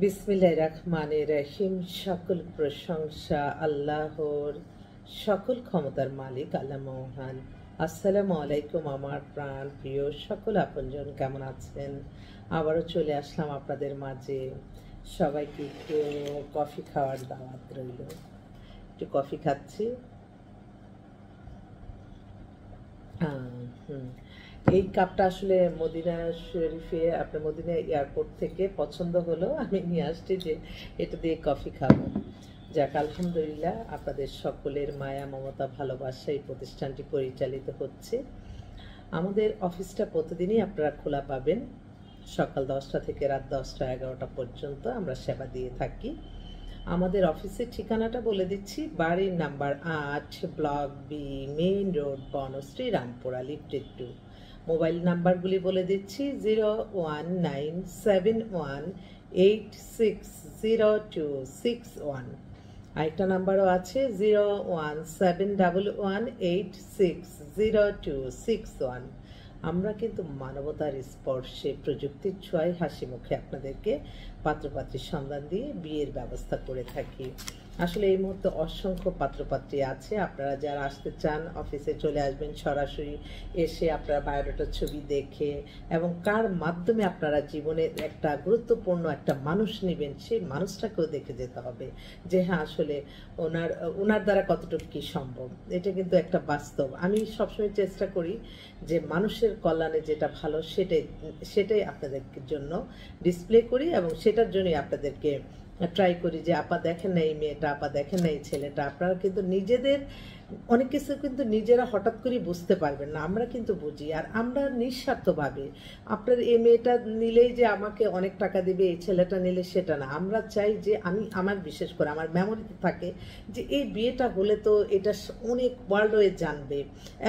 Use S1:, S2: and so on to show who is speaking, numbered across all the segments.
S1: বিসমিল্লাহির রহমানির রহিম। সকল প্রশংসা আল্লাহর, সকল ক্ষমতার মালিক আল্লাহ মহান। আসসালামু আলাইকুম আমার প্রাণ প্রিয় সকল আপনজন, কেমন আছেন? আবারও চলে আসলাম আপনাদের মাঝে। সবাইকে একটু কফি খাওয়ার দাওয়াত রইল। একটু কফি খাচ্ছি। এই কাপটা আসলে মদিনা শরীফে, আপনার মদিনা এয়ারপোর্ট থেকে পছন্দ হলো, আমি নিয়ে আসছি যে এটা দিয়ে কফি খাবো। যাক, আলহামদুলিল্লাহ, আপনাদের সকলের মায়া মমতা ভালোবাসা এই প্রতিষ্ঠানটি পরিচালিত হচ্ছে। আমাদের অফিসটা প্রতিদিনই আপনারা খোলা পাবেন। সকাল 10টা থেকে রাত 10টা 11টা পর্যন্ত আমরা সেবা দিয়ে থাকি। আমাদের অফিসের ঠিকানাটা বলে দিচ্ছি। বাড়ির number 8, block B, main road, Banasree, Rampura, lifted 2। Mobile নাম্বারগুলি বলে দিচ্ছি: 01971860261। আরেকটা নাম্বারও আছে 01711860261। আমরা কিন্তু মানবতার স্পর্শে, প্রযুক্তির ছোঁয়ায়, হাসি মুখে আপনাদেরকে পাত্রপাত্রীর সন্ধান দিয়ে বিয়ের ব্যবস্থা করে থাকি। আসলে এই মুহূর্তে অসংখ্য পাত্রপাত্রী আছে। আপনারা যারা আসতে চান অফিসে চলে আসবেন, সরাসরি এসে আপনারা বায়োডাটার ছবি দেখে এবং কার মাধ্যমে আপনারা জীবনের একটা গুরুত্বপূর্ণ একটা মানুষ নেবেন, সেই মানুষটাকেও দেখে যেতে হবে যে হ্যাঁ আসলে ওনার দ্বারা কতটুকু কি সম্ভব। এটা কিন্তু একটা বাস্তব। আমি সবসময় চেষ্টা করি যে মানুষের কল্যাণে যেটা ভালো সেটাই আপনাদের জন্য ডিসপ্লে করি এবং সেটার জন্যই আপনাদেরকে ট্রাই করি যে আপা দেখেন না এই মেয়েটা, আপা দেখেন না এই ছেলেটা। আপনারা কিন্তু নিজেদের অনেক কিছু কিন্তু নিজেরা হঠাৎ করে বুঝতে পারবেন না, আমরা কিন্তু বুঝি। আর আমরা নিঃস্বার্থভাবে, আপনার এই মেয়েটা নিলেই যে আমাকে অনেক টাকা দেবে, এই ছেলেটা নিলে সেটা না। আমরা চাই যে আমার বিশেষ করে আমার মেমোরিতে থাকে যে এই বিয়েটা হলে তো এটা অনেক ওয়ার্ল্ড হয়ে জানবে,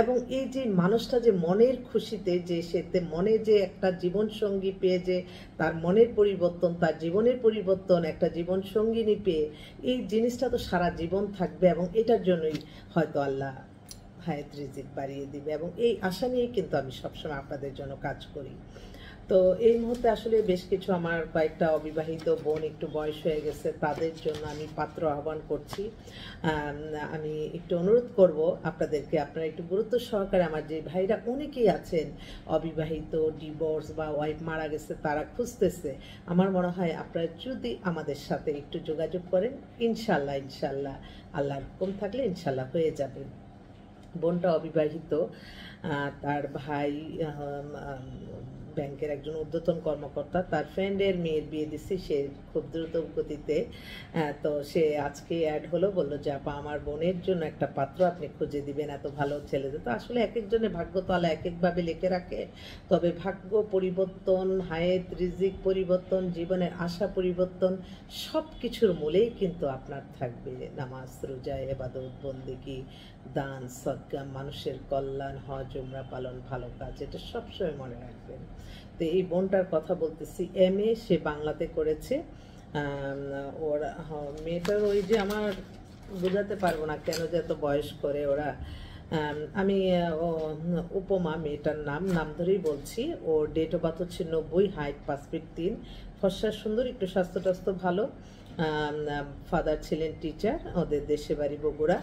S1: এবং এই যে মানুষটা যে মনের খুশিতে, যে সেতে মনে যে একটা জীবনসঙ্গী পেয়ে, যে তার মনের পরিবর্তন, তার জীবনের পরিবর্তন, একটা জীবন সঙ্গিনী পেয়ে, এই জিনিসটা তো সারা জীবন থাকবে এবং এটার জন্যই হয়তো আল্লাহ হায়াত রিজিক বাড়িয়ে দিবে, এবং এই আশা নিয়েই কিন্তু আমি সবসময় আপনাদের জন্য কাজ করি। তো এই মুহূর্তে আসলে বেশ কিছু আমার কয়েকটা অবিবাহিত বোন, একটু বয়স হয়ে গেছে, তাদের জন্য আমি পাত্র আহ্বান করছি। আমি একটু অনুরোধ করব আপনাদেরকে, আপনারা একটু গুরুত্ব সহকারে, আমার যে ভাইরা অনেকেই আছেন অবিবাহিত, ডিভোর্স বা ওয়াইফ মারা গেছে, তারা খুঁজতেছে, আমার মনে হয় আপনারা যদি আমাদের সাথে একটু যোগাযোগ করেন, ইনশাল্লাহ আল্লাহর হুকুম থাকলে ইনশাল্লাহ হয়ে যাবে। বোনটা অবিবাহিত, তার ভাই ব্যাংকের একজন ঊর্ধ্বতন কর্মকর্তা, তার ফ্রেন্ডের মেয়ের বিয়ে দিচ্ছি, সে খুব দ্রুত গতিতে। তো সে আজকে অ্যাড হলো, বললো যে আপা আমার বোনের জন্য একটা পাত্র আপনি খুঁজে দিবেন, এত ভালো ছেলে। তো আসলে এক একজনের ভাগ্য তো আল্লাহ এক একভাবে লিখে রাখে। তবে ভাগ্য পরিবর্তন, হায়াত রিজিক পরিবর্তন, জীবনের আশা পরিবর্তন, সব কিছুর মূলেই কিন্তু আপনার থাকবে নামাজ, রোজা, ইবাদত, বন্দেগী, দান, সদকা, মানুষের কল্যাণ, হজ, উমরা পালন, ভালো কাজ, এটা সবসময় মনে রাখবেন। তো এই বোনটার কথা বলতেছি, MA সে বাংলাতে করেছে। ওর মেয়েটার ওই যে আমার বোঝাতে পারবো না কেন যে এত বয়স করে ওরা। আমি উপমা মেয়েটার নাম ধরেই বলছি। ওর ডেট অফ বার্থ হচ্ছে 90, হাইট 5 ফিট 3, ফর্সা সুন্দর, একটু স্বাস্থ্য টাস্থ্য ভালো। ফাদার ছিলেন টিচার, ওদের দেশে বাড়ি বগুড়া।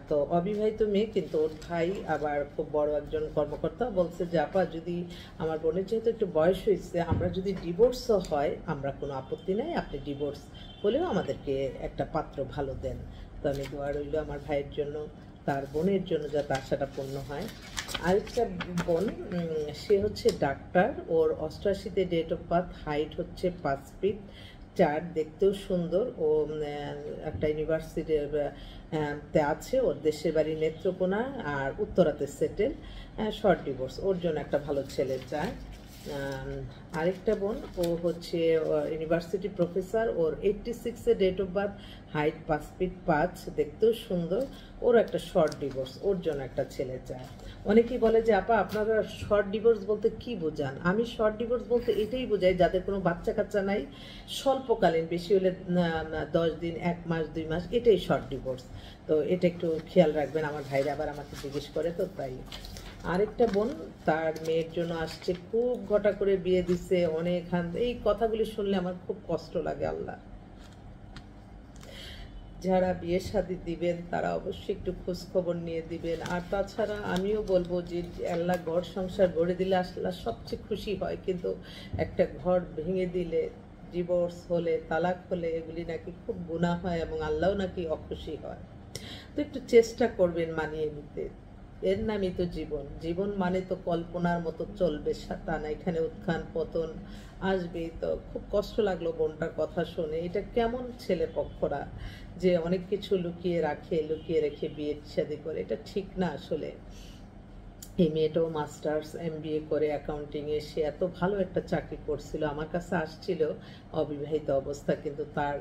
S1: তো অবিবাহিত মেয়ে, কিন্তু ওর ভাই আবার খুব বড় একজন কর্মকর্তা। বলছে যে আপা যদি আমার বোনের যেহেতু একটু বয়স হয়েছে, আমরা যদি ডিভোর্সও হয় আমরা কোনো আপত্তি নাই, আপনি ডিভোর্স হলেও আমাদেরকে একটা পাত্র ভালো দেন। তো আমি দোয়া রইল আমার ভাইয়ের জন্য, তার বোনের জন্য, যাতে আশাটা পূর্ণ হয়। আরেকটা বোন, সে হচ্ছে ডাক্তার, ওর 88-তে ডেট অফ বার্থ, হাইট হচ্ছে 5 ফিট 4, দেখতেও সুন্দর। ও একটা ইউনিভার্সিটিতে আছে, ওর দেশের বাড়ি নেত্রকোনা, আর উত্তরাতে সেটেল, শর্ট ডিভোর্স। ওর জন্য একটা ভালো ছেলে চায়। আরেকটা বোন, ও হচ্ছে ইউনিভার্সিটি প্রফেসর, ওর 86-এ date of birth, height 5 feet 5, দেখতেও সুন্দর। ওর একটা শর্ট ডিভোর্স, ওর জন্য একটা ছেলে চায়। অনেকেই বলে যে আপা আপনারা শর্ট ডিভোর্স বলতে কি বোঝান? আমি শর্ট ডিভোর্স বলতে এটাই বোঝাই যাদের কোনো বাচ্চা কাচ্চা নাই, স্বল্পকালীন, বেশি হলে 10 দিন, 1 মাস, 2 মাস, এটাই শর্ট ডিভোর্স। তো এটা একটু খেয়াল রাখবেন। আমার ভাইরা আবার আমাকে জিজ্ঞেস করে, তো তাই। আরেকটা বোন তার মেয়ের জন্য আসছে, খুব ঘটা করে বিয়ে দিছে, অনেক এই কথাগুলি শুনলে আমার খুব কষ্ট লাগে। আল্লাহ, যারা বিয়ে শাদী দিবেন তারা অবশ্যই একটু খোঁজ খবর নিয়ে দিবেন। আর তাছাড়া আমিও বলবো যে আল্লাহ ঘর সংসার গড়ে দিলে আল্লাহ সবচেয়ে খুশি হয়, কিন্তু একটা ঘর ভেঙে দিলে, ডিভোর্স হলে, তালাক হলে এগুলি নাকি খুব গুনাহ হয় এবং আল্লাহও নাকি অখুশি হয়। তো একটু চেষ্টা করবেন মানিয়ে নিতে। এর নামই তো জীবন। জীবন মানে তো কল্পনার মতো চলবে তা না, এখানে উত্থান পতন আসবেই। তো খুব কষ্ট লাগলো বোনটার কথা শুনে। এটা কেমন ছেলে পক্ষরা যে অনেক কিছু লুকিয়ে রাখে, লুকিয়ে রেখে বিয়ে শাদী করে, এটা ঠিক না আসলে। এই মেয়েটাও মাস্টার্স এমবিএ করে অ্যাকাউন্টিংয়ে, সে এত ভালো একটা চাকরি করছিল, আমার কাছে আসছিল অবিবাহিত অবস্থা, কিন্তু তার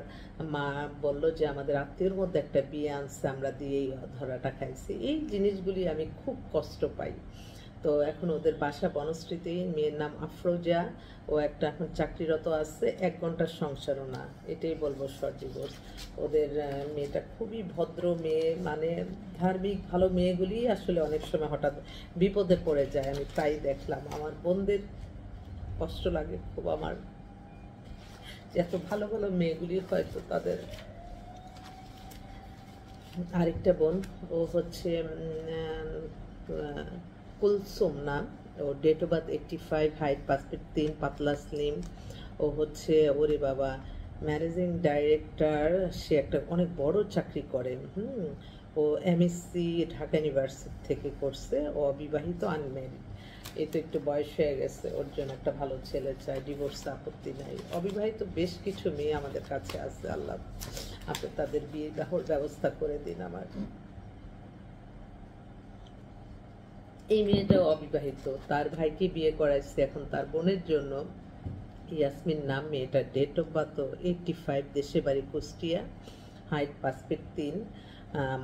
S1: মা বলল যে আমাদের আত্মীয়র মধ্যে একটা বিয়ে আনছে, আমরা দিয়েই ধরাটা খাইছি। এই জিনিসগুলি আমি খুব কষ্ট পাই। তো এখন ওদের বাসা বনশ্রীতে, মেয়ের নাম আফরোজা, ও একটা এখন চাকরিরত আছে, 1 ঘন্টার সংসারও না, এটাই বলবো শর্ট ডিভোর্স। ওদের মেয়েটা খুবই ভদ্র মেয়ে, মানে ধার্মিক ভালো মেয়েগুলি আসলে অনেক সময় হঠাৎ বিপদে পড়ে যায়, আমি তাই দেখলাম। আমার বোনদের কষ্ট লাগে খুব আমার, যে এত ভালো ভালো মেয়েগুলি হয়তো তাদের। আরেকটা বোন, ও হচ্ছে কুলসুম নাম, ও date of birth 85, height 5 feet 3, পাতলা স্লিম। ও হচ্ছে ওরে বাবা ম্যানেজিং ডাইরেক্টর, সে একটা অনেক বড় চাকরি করে। ও এমএসসি ঢাকা ইউনিভার্সিটি থেকে করছে, ও অবিবাহিত, আনম্যারিড। এই তো একটু বয়স হয়ে গেছে, ওর জন্য একটা ভালো ছেলে চাই, ডিভোর্স আপত্তি নাই। অবিবাহিত বেশ কিছু মেয়ে আমাদের কাছে আছে, আল্লাহ আপনি তাদের বিয়ে ব্যবস্থা করে দিন। আমার এই মেয়েটাও অবিবাহিত, তার ভাইকে বিয়ে করাইছে এখন তার বোনের জন্য। ইয়াসমিন নাম মেয়েটার, ডেট অফ বার্থ 85, দেশে বাড়ি Kushtia, height 5 feet 3,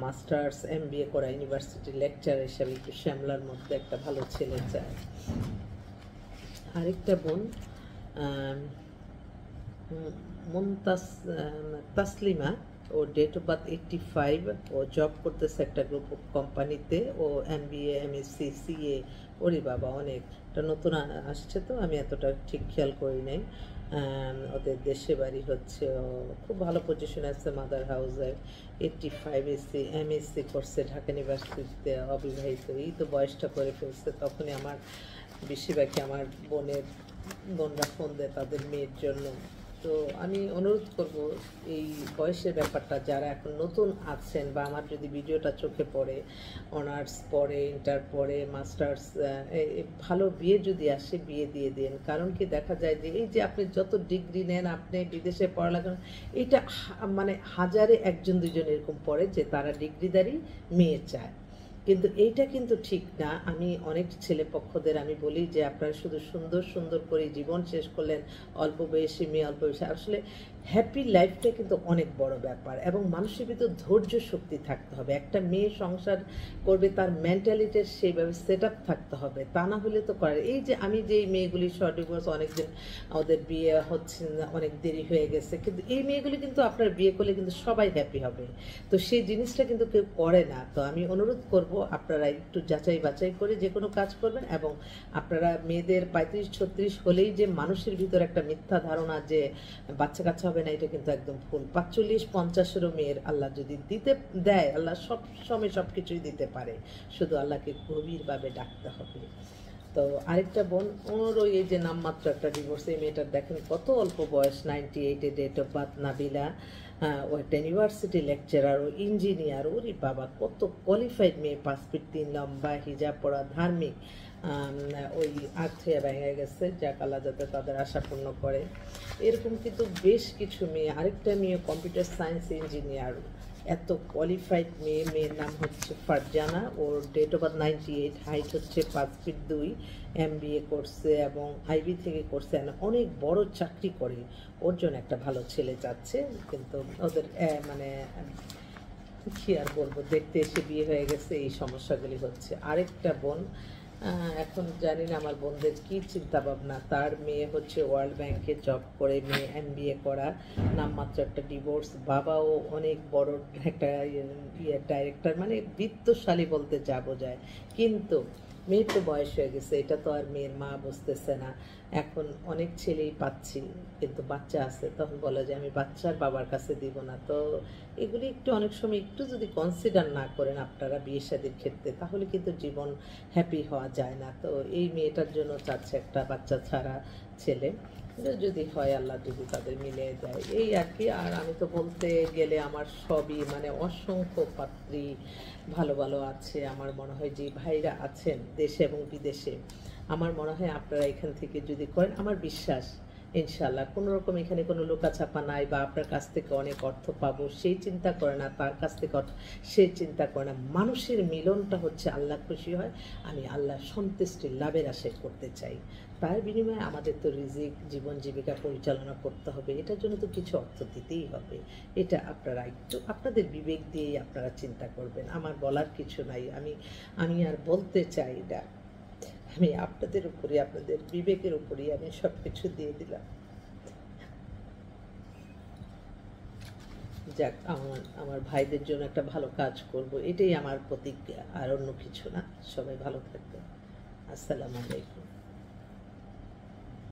S1: masters MBA করা, ইউনিভার্সিটি লেকচার হিসাবে একটু শ্যামলার মধ্যে একটা ভালো ছেলে চায়। আরেকটা বোন তাসলিমা, ও ডেট অফ বার্থ 85, ও জব করতেছে একটা গ্রুপ অফ কোম্পানিতে, ও এমবিএ এমএসসি সিএ। ওরে বাবা অনেকটা নতুন আসছে, তো আমি এতটা ঠিক খেয়াল করি নাই। ওদের দেশে বাড়ি হচ্ছে, খুব ভালো পজিশনে আছে, মাদার হাউসে। 85 এমএসসি করছে ঢাকা ইউনিভার্সিটিতে, অবিবাহিত। এই তো বয়সটা করে ফেলছে, তখনই আমার বেশিরভাগই আমার বোনরা ফোন দেয় তাদের মেয়ের জন্য। তো আমি অনুরোধ করব এই বয়সের ব্যাপারটা, যারা এখন নতুন আছেন বা আমার যদি ভিডিওটা চোখে পড়ে, অনার্স পড়ে, ইন্টার পড়ে, মাস্টার্স, ভালো বিয়ে যদি আসে বিয়ে দিয়ে দিন। কারণ কি দেখা যায় যে এই যে আপনি যত ডিগ্রি নেন, আপনি বিদেশে পড়ালেখা, এটা মানে হাজারে 1-2জন এরকম পড়ে যে তারা ডিগ্রিধারী মেয়ে চায়, কিন্তু এইটা কিন্তু ঠিক না। আমি অনেক ছেলে পক্ষদের আমি বলি যে আপনারা শুধু সুন্দর সুন্দর করে জীবন শেষ করলেন, অল্প বয়সী মেয়ে, অল্প বয়সে। আসলে হ্যাপি লাইফটা কিন্তু অনেক বড় ব্যাপার, এবং মানুষের ভিতর ধৈর্য শক্তি থাকতে হবে। একটা মেয়ে সংসার করবে, তার মেন্টালিটির সেইভাবে সেট আপ থাকতে হবে, তা না হলে তো করে। এই যে আমি যে মেয়েগুলি শর্ট ডিভোর্স, অনেকদিন ওদের বিয়ে হচ্ছে না, অনেক দেরি হয়ে গেছে, কিন্তু এই মেয়েগুলি কিন্তু আপনার বিয়ে করলে কিন্তু সবাই হ্যাপি হবে। তো সেই জিনিসটা কিন্তু কেউ করে না। তো আমি অনুরোধ করব আপনারা একটু যাচাই বাছাই করে যে কোনো কাজ করবেন, এবং আপনারা মেয়েদের 35-36 হলেই যে মানুষের ভিতর একটা মিথ্যা ধারণা যে বাচ্চা কাচ্চা হবে না, এটা কিন্তু একদম ভুল। 45-50-এরও মেয়ের আল্লাহ যদি দিতে দেয়, আল্লাহ সব সময় সব কিছুই দিতে পারে, শুধু আল্লাহকে গভীরভাবে ডাকতে হবে। তো আরেকটা বোন, ওরও এই যে নামমাত্র একটা ডিভোর্স, এই মেয়েটার দেখেন কত অল্প বয়স, 98-এ ডেট অফ বার্থ, নাবিলা। ও একটা ইউনিভার্সিটি লেকচারার, ও ইঞ্জিনিয়ার। ওরে বাবা কত কোয়ালিফাইড মেয়ে, 5 ফিট 3 লম্বা, হিজাব পরা, ধার্মিক। ওই আর্থিয়া ভেঙে গেছে, যাক আল্লাহ যাতে তাদের আশা পূর্ণ করে। এরকম কিন্তু বেশ কিছু মেয়ে। আরেকটা মেয়ে কম্পিউটার সায়েন্স ইঞ্জিনিয়ার, এত কোয়ালিফাইড মেয়ে। মেয়ের নাম হচ্ছে ফারজানা, ওর ডেট অফ বার্থ 98, হাইট হচ্ছে 5 ফিট 2, এমবিএ করছে এবং আইবি থেকে করছে, অনেক বড় চাকরি করে। ওর জন্য একটা ভালো ছেলে চাচ্ছে, কিন্তু ওদের মানে কি আর বলবো, দেখতে এসে বিয়ে হয়ে গেছে, এই সমস্যাগুলি হচ্ছে। আরেকটা বোন, এখন জানি না আমার বোনদের কি চিন্তা ভাবনা, তার মেয়ে হচ্ছে ওয়ার্ল্ড ব্যাংকে জব করে, মেয়ে এমবিএ করা, নামমাত্র একটা ডিভোর্স। বাবাও অনেক বড় একটা ডাইরেক্টর, মানে বিত্তশালী বলতে যা বোঝায়। কিন্তু মেয়ের তো বয়স হয়ে গেছে, এটা তো আর মেয়ের মা বুঝতেছে না। এখন অনেক ছেলেই পাচ্ছি কিন্তু বাচ্চা আছে, তখন বলে যে আমি বাচ্চার বাবার কাছে দিব না। তো এগুলি একটু অনেক সময় একটু যদি কনসিডার না করেন আপনারা বিয়ে শাদীর ক্ষেত্রে, তাহলে কিন্তু জীবন হ্যাপি হওয়া যায় না। তো এই মেয়েটার জন্য চাচ্ছে একটা বাচ্চা ছাড়া ছেলে, এটা যদি হয় আল্লাহ যদি তাদের মিলে দেয়, এই আর কি। আর আমি তো বলতে গেলে আমার সবই মানে অসংখ্য পাত্রী ভালো ভালো আছে। আমার মনে হয় যে ভাইরা আছেন দেশে এবং বিদেশে, আমার মনে হয় আপনারা এখান থেকে যদি করেন, আমার বিশ্বাস ইনশাল্লাহ কোনো রকম এখানে কোনো লুকাছাপা নাই, বা আপনার কাছ থেকে অনেক অর্থ পাবো সেই চিন্তা করে না, তার কাছ থেকে সে চিন্তা করে না। মানুষের মিলনটা হচ্ছে আল্লাহ খুশি হয়, আমি আল্লাহ সন্তুষ্টি লাভের আশায় করতে চাই। তার বিনিময়ে আমাদের তো রিজিক জীবন জীবিকা পরিচালনা করতে হবে, এটার জন্য তো কিছু অর্থ দিতেই হবে। এটা আপনারা একটু আপনাদের বিবেক দিয়েই আপনারা চিন্তা করবেন, আমার বলার কিছু নাই। আমি আর বলতে চাই না, আমি আপনাদের উপরে আপনাদের বিবেকের উপরেই আমি সব কিছু দিয়ে দিলাম। যাক, আমার ভাইদের জন্য একটা ভালো কাজ করব, এটাই আমার প্রতিজ্ঞা, আর অন্য কিছু না। সবাই ভালো থাকবেন। আসসালামু আলাইকুম।